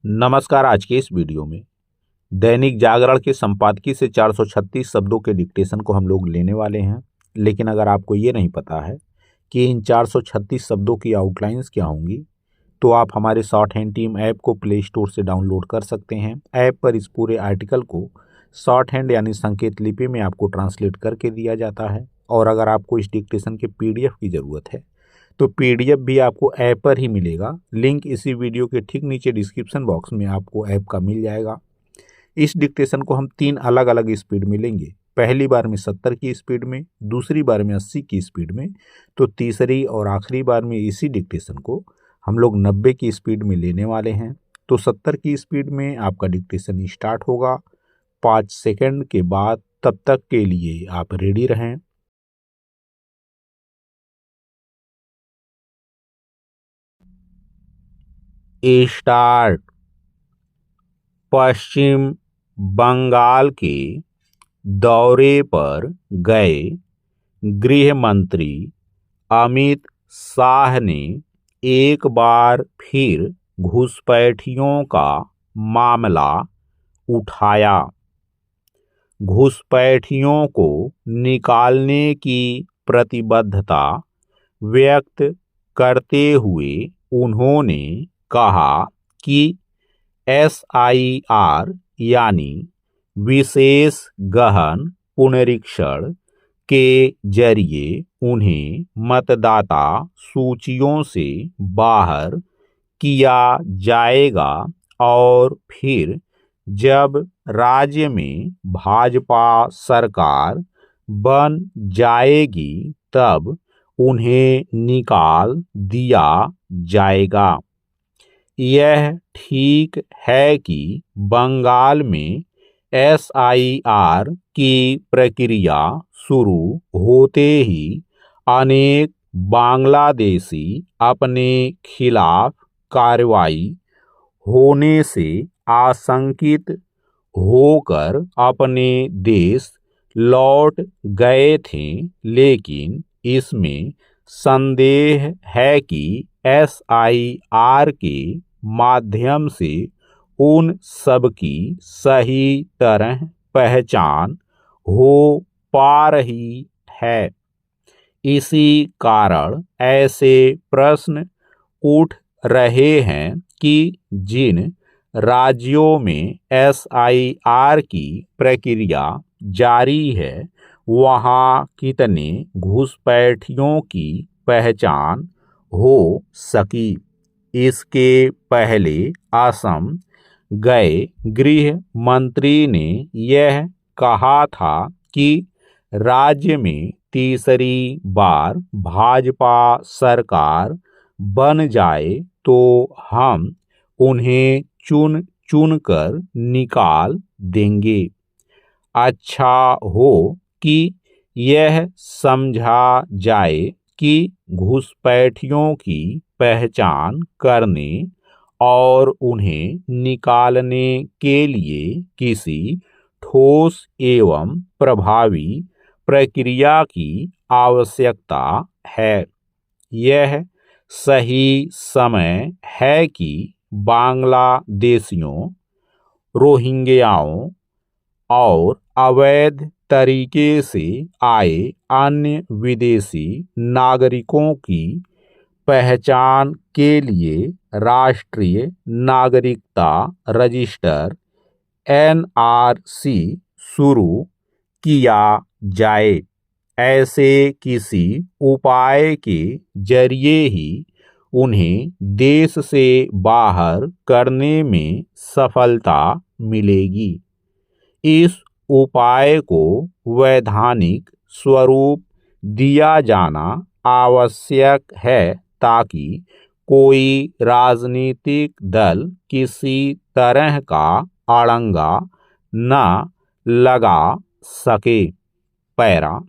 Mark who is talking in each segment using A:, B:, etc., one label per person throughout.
A: नमस्कार। आज के इस वीडियो में दैनिक जागरण के संपादकीय से 436 शब्दों के डिक्टेशन को हम लोग लेने वाले हैं। लेकिन अगर आपको ये नहीं पता है कि इन 436 शब्दों की आउटलाइंस क्या होंगी, तो आप हमारे शॉर्ट हैंड टीम ऐप को प्ले स्टोर से डाउनलोड कर सकते हैं। ऐप पर इस पूरे आर्टिकल को शॉर्ट हैंड यानी संकेत लिपि में आपको ट्रांसलेट करके दिया जाता है। और अगर आपको इस डिक्टेशन के पीडीएफ की ज़रूरत है तो पीडीएफ भी आपको ऐप पर ही मिलेगा। लिंक इसी वीडियो के ठीक नीचे डिस्क्रिप्शन बॉक्स में आपको ऐप का मिल जाएगा। इस डिक्टेशन को हम 3 अलग अलग स्पीड में लेंगे। पहली बार में 70 की स्पीड में, दूसरी बार में 80 की स्पीड में, तो तीसरी और आखिरी बार में इसी डिक्टेशन को हम लोग 90 की स्पीड में लेने वाले हैं। तो 70 की स्पीड में आपका डिक्टेशन स्टार्ट होगा 5 सेकंड के बाद। तब तक के लिए आप रेडी रहें। स्टार्ट। पश्चिम बंगाल के दौरे पर गए गृह मंत्री अमित शाह ने एक बार फिर घुसपैठियों का मामला उठाया। घुसपैठियों को निकालने की प्रतिबद्धता व्यक्त करते हुए उन्होंने कहा कि SIR यानी विशेष गहन पुनरीक्षण के जरिए उन्हें मतदाता सूचियों से बाहर किया जाएगा और फिर जब राज्य में भाजपा सरकार बन जाएगी तब उन्हें निकाल दिया जाएगा। यह ठीक है कि बंगाल में SIR की प्रक्रिया शुरू होते ही अनेक बांग्लादेशी अपने खिलाफ कार्रवाई होने से आशंकित होकर अपने देश लौट गए थे। लेकिन इसमें संदेह है कि SIR के माध्यम से उन सब की सही तरह पहचान हो पा रही है। इसी कारण ऐसे प्रश्न उठ रहे हैं कि जिन राज्यों में SIR की प्रक्रिया जारी है वहाँ कितने घुसपैठियों की पहचान हो सकी। इसके पहले असम गए गृह मंत्री ने यह कहा था कि राज्य में तीसरी बार भाजपा सरकार बन जाए तो हम उन्हें चुन चुन कर निकाल देंगे। अच्छा हो कि यह समझा जाए कि घुसपैठियों की पहचान करने और उन्हें निकालने के लिए किसी ठोस एवं प्रभावी प्रक्रिया की आवश्यकता है। यह सही समय है कि बांग्लादेशियों, रोहिंग्याओं और अवैध तरीके से आए अन्य विदेशी नागरिकों की पहचान के लिए राष्ट्रीय नागरिकता रजिस्टर NRC शुरू किया जाए। ऐसे किसी उपाय के जरिए ही उन्हें देश से बाहर करने में सफलता मिलेगी। इस उपाय को वैधानिक स्वरूप दिया जाना आवश्यक है ताकि कोई राजनीतिक दल किसी तरह का अड़ंगा न लगा सके। पैरा।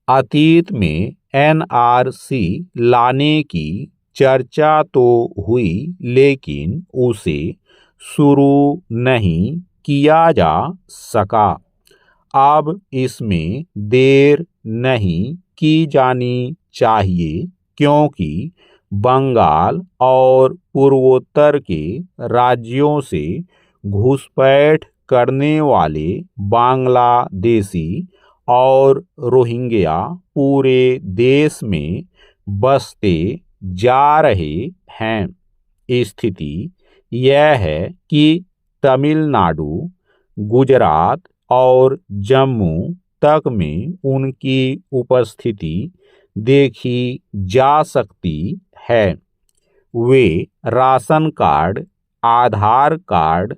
A: अतीत में NRC लाने की चर्चा तो हुई लेकिन उसे शुरू नहीं किया जा सका। अब इसमें देर नहीं की जानी चाहिए क्योंकि बंगाल और पूर्वोत्तर के राज्यों से घुसपैठ करने वाले बांग्लादेशी और रोहिंग्या पूरे देश में बसते जा रहे हैं। स्थिति यह है कि तमिलनाडु, गुजरात और जम्मू तक में उनकी उपस्थिति देखी जा सकती है। वे राशन कार्ड, आधार कार्ड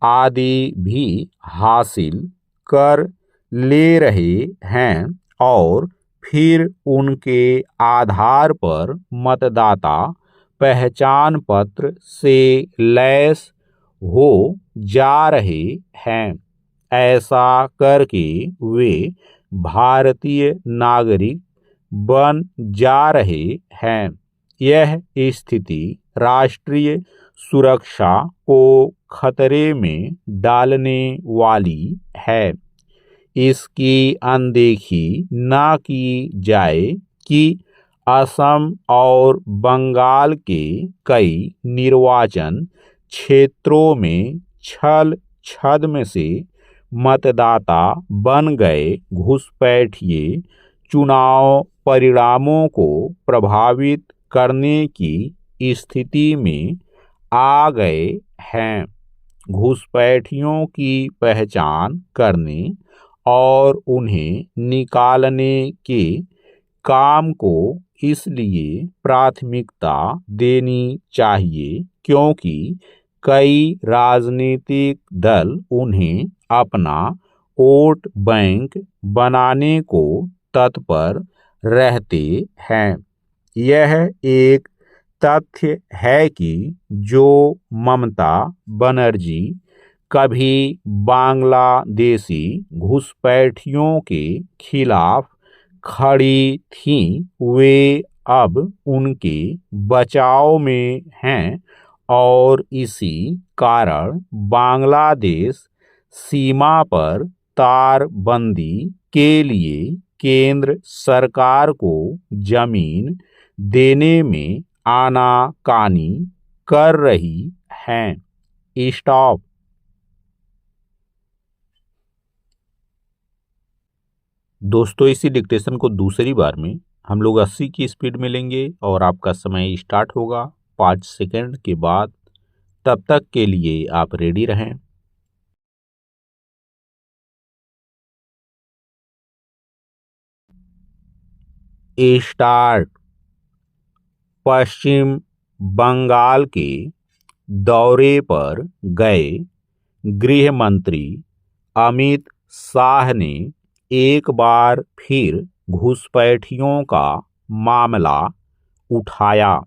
A: आदि भी हासिल कर ले रहे हैं और फिर उनके आधार पर मतदाता पहचान पत्र से लैस हो जा रहे हैं। ऐसा करके वे भारतीय नागरिक बन जा रहे हैं। यह स्थिति राष्ट्रीय सुरक्षा को खतरे में डालने वाली है। इसकी अनदेखी न की जाए कि असम और बंगाल के कई निर्वाचन क्षेत्रों में छल छद्म से मतदाता बन गए घुसपैठिए चुनाव परिणामों को प्रभावित करने की स्थिति में आ गए हैं। घुसपैठियों की पहचान करने और उन्हें निकालने के काम को इसलिए प्राथमिकता देनी चाहिए क्योंकि कई राजनीतिक दल उन्हें अपना वोट बैंक बनाने को तत्पर रहते हैं। यह एक तथ्य है कि जो ममता बनर्जी कभी बांग्लादेशी घुसपैठियों के खिलाफ खड़ी थीं, वे अब उनके बचाव में हैं और इसी कारण बांग्लादेश सीमा पर तारबंदी के लिए केंद्र सरकार को जमीन देने में आनाकानी कर रही हैं। स्टॉप। दोस्तों, इसी डिक्टेशन को दूसरी बार में हम लोग 80 की स्पीड में लेंगे और आपका समय स्टार्ट होगा 5 सेकंड के बाद। तब तक के लिए आप रेडी रहें। स्टार्ट। पश्चिम बंगाल के दौरे पर गए गृह मंत्री अमित शाह ने एक बार फिर घुसपैठियों का मामला उठाया।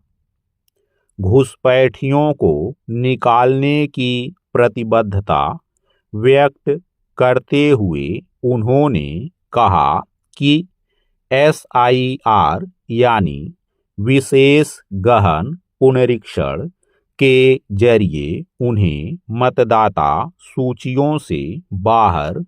A: घुसपैठियों को निकालने की प्रतिबद्धता व्यक्त करते हुए उन्होंने कहा कि SIR यानी विशेष गहन पुनरीक्षण के जरिए उन्हें मतदाता सूचियों से बाहर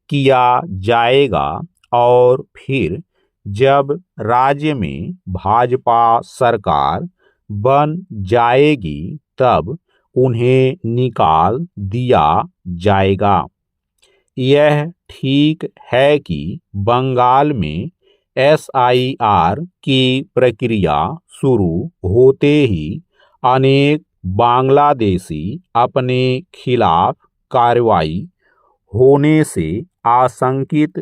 A: किया जाएगा और फिर जब राज्य में भाजपा सरकार बन जाएगी तब उन्हें निकाल दिया जाएगा। यह ठीक है कि बंगाल में SIR की प्रक्रिया शुरू होते ही अनेक बांग्लादेशी अपने खिलाफ कार्रवाई होने से आशंकित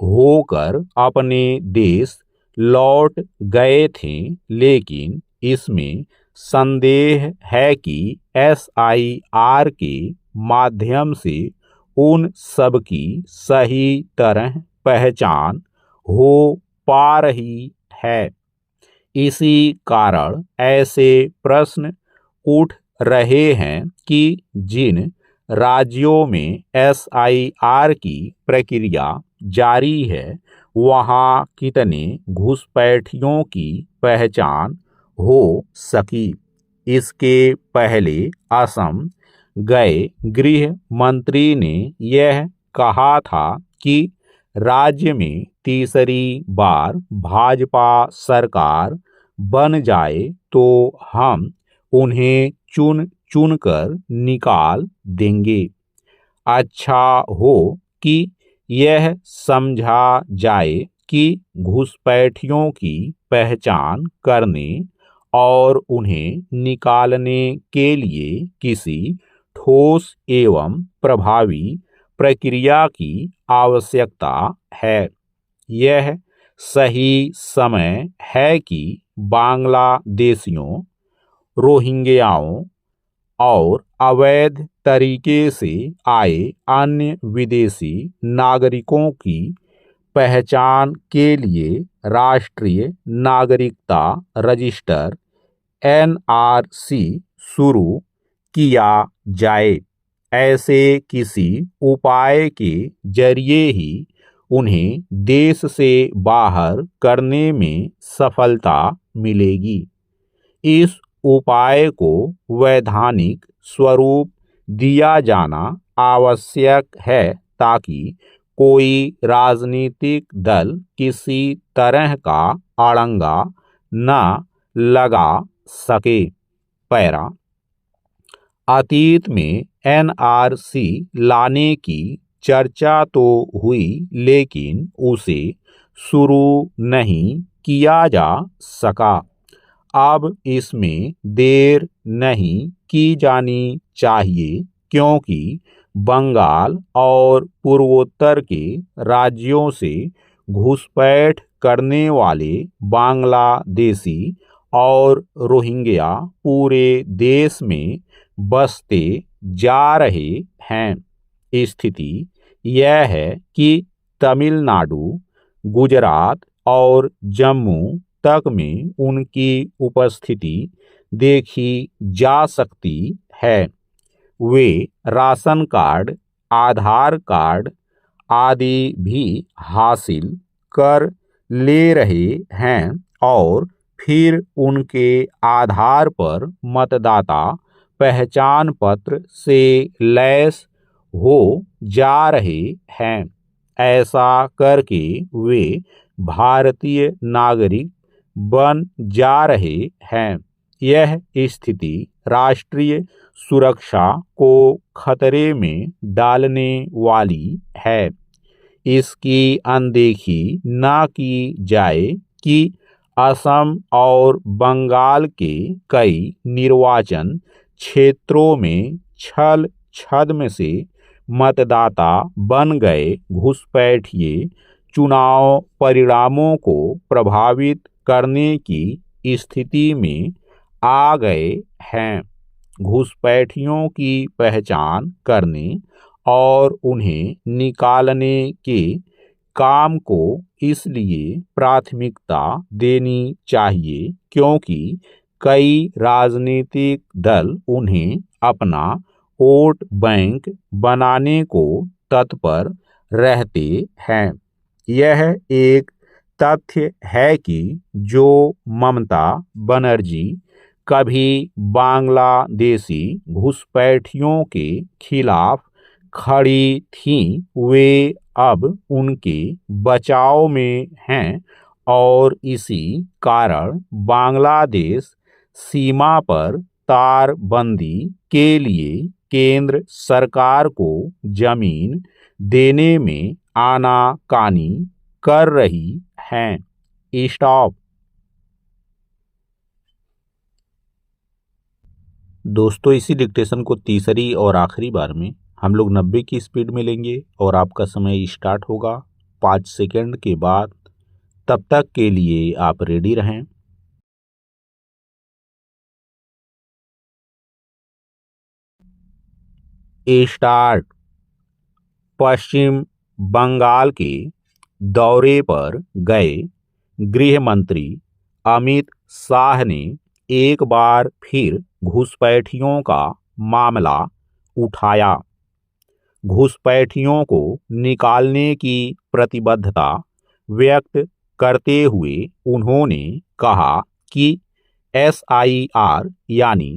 A: होकर अपने देश लौट गए थे, लेकिन इसमें संदेह है कि SIR के माध्यम से उन सब की सही तरह पहचान हो पा रही है। इसी कारण ऐसे प्रश्न उठ रहे हैं कि जिन राज्यों में SIR की प्रक्रिया जारी है वहां कितने घुसपैठियों की पहचान हो सकी। इसके पहले असम गए गृह मंत्री ने यह कहा था कि राज्य में तीसरी बार भाजपा सरकार बन जाए तो हम उन्हें चुन चुन कर निकाल देंगे। अच्छा हो कि यह समझा जाए कि घुसपैठियों की पहचान करने और उन्हें निकालने के लिए किसी ठोस एवं प्रभावी प्रक्रिया की आवश्यकता है। यह सही समय है कि बांग्लादेशियों, रोहिंग्याओं और अवैध तरीके से आए अन्य विदेशी नागरिकों की पहचान के लिए राष्ट्रीय नागरिकता रजिस्टर एनआरसी शुरू किया जाए। ऐसे किसी उपाय के जरिए ही उन्हें देश से बाहर करने में सफलता मिलेगी। इस उपाय को वैधानिक स्वरूप दिया जाना आवश्यक है ताकि कोई राजनीतिक दल किसी तरह का अड़ंगा न लगा सके। पैरा अतीत में एनआरसी लाने की चर्चा तो हुई लेकिन उसे शुरू नहीं किया जा सका। अब इसमें देर नहीं की जानी चाहिए क्योंकि बंगाल और पूर्वोत्तर के राज्यों से घुसपैठ करने वाले बांग्लादेशी और रोहिंग्या पूरे देश में बसते जा रहे हैं। स्थिति यह है कि तमिलनाडु, गुजरात और जम्मू तक में उनकी उपस्थिति देखी जा सकती है। वे राशन कार्ड, आधार कार्ड आदि भी हासिल कर ले रहे हैं और फिर उनके आधार पर मतदाता पहचान पत्र से लैस हो जा रहे हैं। ऐसा करके वे भारतीय नागरिक बन जा रहे हैं। यह स्थिति राष्ट्रीय सुरक्षा को खतरे में डालने वाली है। इसकी अनदेखी न की जाए कि असम और बंगाल के कई निर्वाचन क्षेत्रों में छल छद्म से मतदाता बन गए घुसपैठिए चुनाव परिणामों को प्रभावित करने की स्थिति में आ गए हैं। घुसपैठियों की पहचान करने और उन्हें निकालने के काम को इसलिए प्राथमिकता देनी चाहिए क्योंकि कई राजनीतिक दल उन्हें अपना वोट बैंक बनाने को तत्पर रहते हैं। यह एक तथ्य है कि जो ममता बनर्जी कभी बांग्लादेशी घुसपैठियों के खिलाफ खड़ी थीं, वे अब उनके बचाव में हैं और इसी कारण बांग्लादेश सीमा पर तारबंदी के लिए केंद्र सरकार को जमीन देने में आनाकानी कर रही हैं। स्टॉप। दोस्तों, इसी डिक्टेशन को तीसरी और आखिरी बार में हम लोग 90 की स्पीड में लेंगे और आपका समय स्टार्ट होगा 5 सेकंड के बाद। तब तक के लिए आप रेडी रहें। स्टार्ट। पश्चिम बंगाल के दौरे पर गए गृह मंत्री अमित शाह ने एक बार फिर घुसपैठियों का मामला उठाया। घुसपैठियों को निकालने की प्रतिबद्धता व्यक्त करते हुए उन्होंने कहा कि एसआईआर यानी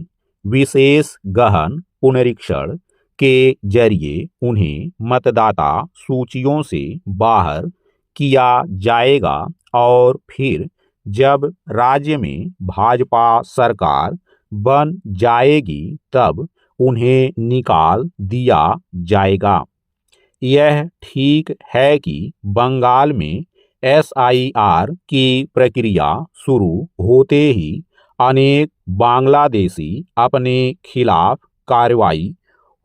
A: विशेष गहन पुनरीक्षण के जरिए उन्हें मतदाता सूचियों से बाहर किया जाएगा और फिर जब राज्य में भाजपा सरकार बन जाएगी तब उन्हें निकाल दिया जाएगा। यह ठीक है कि बंगाल में SIR की प्रक्रिया शुरू होते ही अनेक बांग्लादेशी अपने खिलाफ कार्रवाई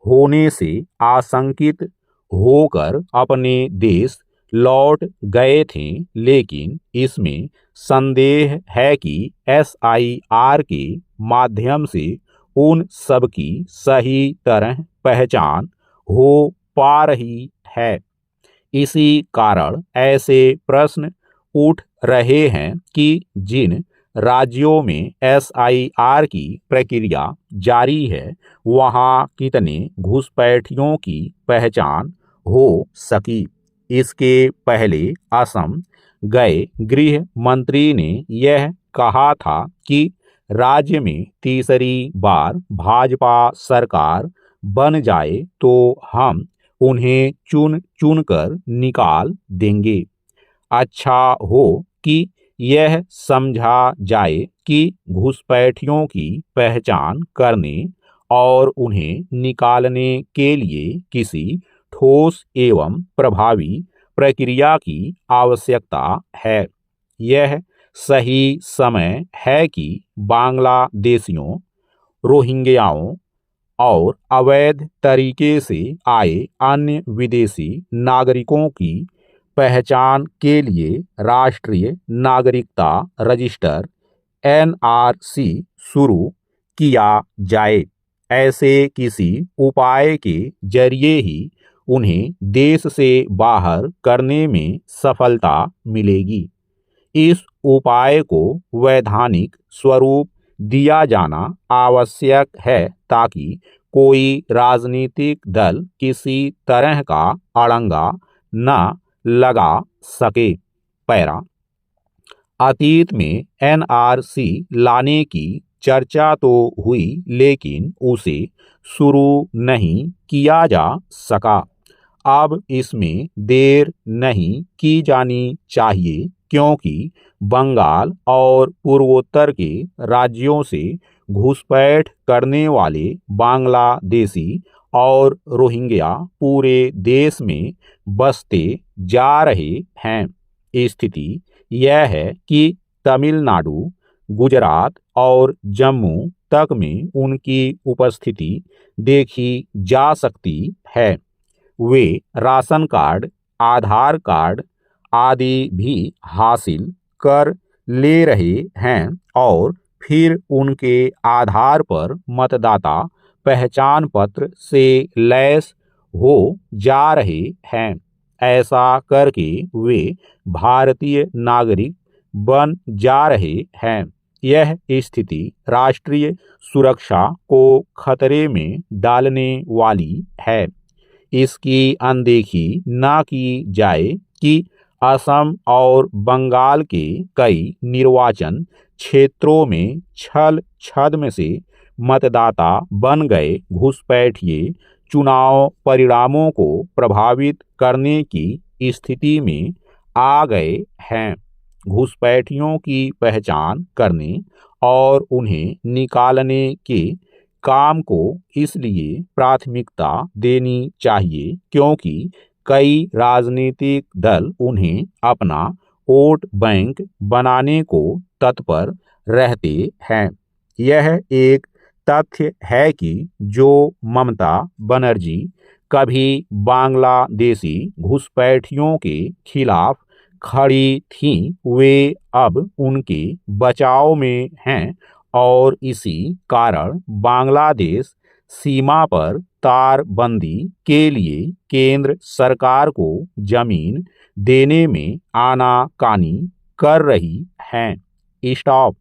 A: होने से आशंकित होकर अपने देश लौट गए थे, लेकिन इसमें संदेह है कि SIR के माध्यम से उन सबकी सही तरह पहचान हो पा रही है। इसी कारण ऐसे प्रश्न उठ रहे हैं कि जिन राज्यों में SIR की प्रक्रिया जारी है वहां कितने घुसपैठियों की पहचान हो सकी। इसके पहले असम गए गृह मंत्री ने यह कहा था कि राज्य में तीसरी बार भाजपा सरकार बन जाए तो हम उन्हें चुन चुन कर निकाल देंगे। अच्छा हो कि यह समझा जाए कि घुसपैठियों की पहचान करने और उन्हें निकालने के लिए किसी ठोस एवं प्रभावी प्रक्रिया की आवश्यकता है। यह सही समय है कि बांग्लादेशियों, रोहिंग्याओं और अवैध तरीके से आए अन्य विदेशी नागरिकों की पहचान के लिए राष्ट्रीय नागरिकता रजिस्टर NRC शुरू किया जाए। ऐसे किसी उपाय के जरिए ही उन्हें देश से बाहर करने में सफलता मिलेगी। इस उपाय को वैधानिक स्वरूप दिया जाना आवश्यक है ताकि कोई राजनीतिक दल किसी तरह का अड़ंगा न लगा सके। पैरा अतीत में NRC लाने की चर्चा तो हुई लेकिन उसे शुरू नहीं किया जा सका। अब इसमें देर नहीं की जानी चाहिए क्योंकि बंगाल और पूर्वोत्तर के राज्यों से घुसपैठ करने वाले बांग्लादेशी और रोहिंग्या पूरे देश में बसते जा रहे हैं। स्थिति यह है कि तमिलनाडु, गुजरात और जम्मू तक में उनकी उपस्थिति देखी जा सकती है। वे राशन कार्ड, आधार कार्ड आदि भी हासिल कर ले रहे हैं और फिर उनके आधार पर मतदाता पहचान पत्र से लैस हो जा रहे हैं। ऐसा करके वे भारतीय नागरिक बन जा रहे हैं। यह स्थिति राष्ट्रीय सुरक्षा को खतरे में डालने वाली है। इसकी अनदेखी न की जाए कि असम और बंगाल के कई निर्वाचन क्षेत्रों में छल छद्म से मतदाता बन गए घुसपैठिए चुनाव परिणामों को प्रभावित करने की स्थिति में आ गए हैं। घुसपैठियों की पहचान करने और उन्हें निकालने के काम को इसलिए प्राथमिकता देनी चाहिए क्योंकि कई राजनीतिक दल उन्हें अपना वोट बैंक बनाने को तत्पर रहते हैं। यह एक तथ्य है कि जो ममता बनर्जी कभी बांग्लादेशी घुसपैठियों के खिलाफ खड़ी थीं वे अब उनके बचाव में हैं और इसी कारण बांग्लादेश सीमा पर तारबंदी के लिए केंद्र सरकार को जमीन देने में आनाकानी कर रही हैं। स्टॉप।